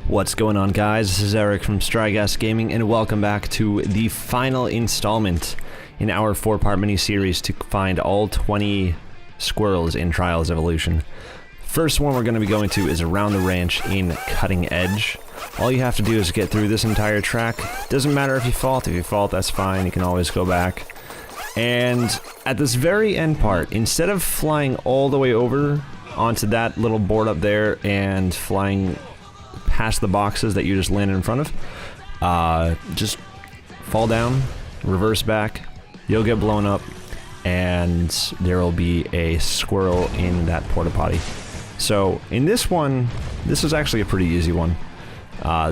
What's going on, guys? This is Eric from Strigas Gaming, and welcome back to the final installment in our 4-part mini-series to find all 20 squirrels in Trials Evolution. First one we're going to be going to is around the ranch in Cutting Edge. All you have to do is get through this entire track. Doesn't matter if you fault. If you fault, that's fine. You can always go back. And at this very end part, instead of flying all the way over onto that little board up there and flying past the boxes that you just landed in front of, just fall down, reverse back, you'll get blown up, and there will be a squirrel in that porta potty. So in this one, this is actually a pretty easy one.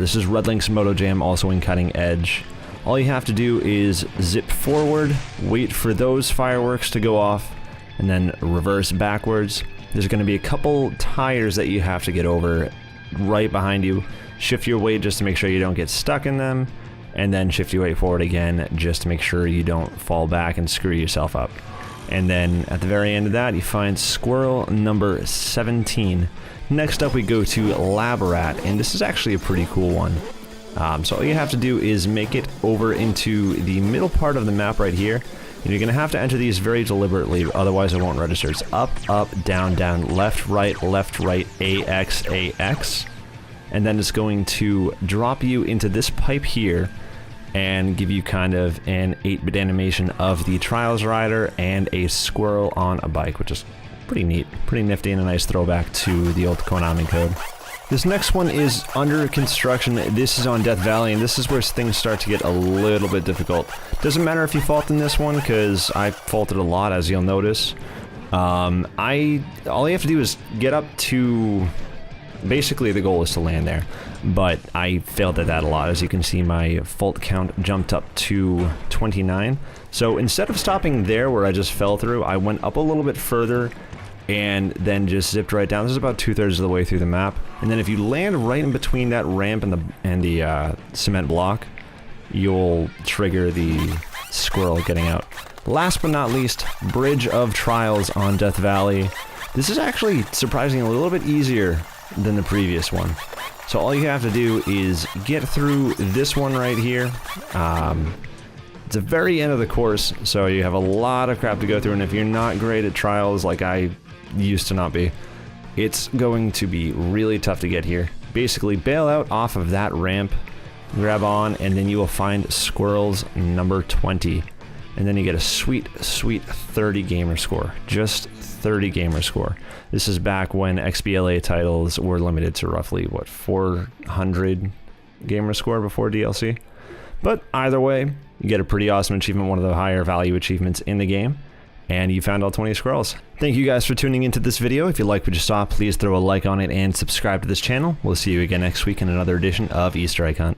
This is Links Moto Jam, also in Cutting Edge. All you have to do is zip forward, wait for those fireworks to go off, and then reverse backwards. There's going to be a couple tires that you have to get over right behind you. Shift your weight just to make sure you don't get stuck in them, and then shift your weight forward again just to make sure you don't fall back and screw yourself up. And then at the very end of that, you find squirrel number 17. Next up we go to Labarat, and this is actually a pretty cool one. So all you have to do is make it over into the middle part of the map right here. And you're going to have to enter these very deliberately, otherwise it won't register. It's up, up, down, down, left, right, AX, AX. And then it's going to drop you into this pipe here and give you kind of an 8-bit animation of the Trials rider and a squirrel on a bike, which is pretty neat, pretty nifty, and a nice throwback to the old Konami code. This next one is under construction. This is on Death Valley, and this is where things start to get a little bit difficult. Doesn't matter if you fault in this one, because I faulted a lot, as you'll notice. All you have to do is get up to... Basically, the goal is to land there, but I failed at that a lot. As you can see, my fault count jumped up to 29. So instead of stopping there where I just fell through, I went up a little bit further and then just zipped right down. This is about 2/3 of the way through the map. And then if you land right in between that ramp and the cement block, you'll trigger the squirrel getting out. Last but not least, Bridge of Trials on Death Valley. This is actually surprisingly a little bit easier than the previous one. So all you have to do is get through this one right here. It's the very end of the course, so you have a lot of crap to go through, and if you're not great at Trials like I used to not be, it's going to be really tough to get here. Basically, bail out off of that ramp, grab on, and then you will find squirrels number 20. And then you get a sweet, sweet 30 gamer score. Just 30 gamer score. This is back when XBLA titles were limited to roughly, what, 400 gamer score before DLC? But either way, you get a pretty awesome achievement, one of the higher value achievements in the game, and you found all 20 squirrels. Thank you guys for tuning into this video. If you liked what you saw, please throw a like on it and subscribe to this channel. We'll see you again next week in another edition of Easter Egg Hunt.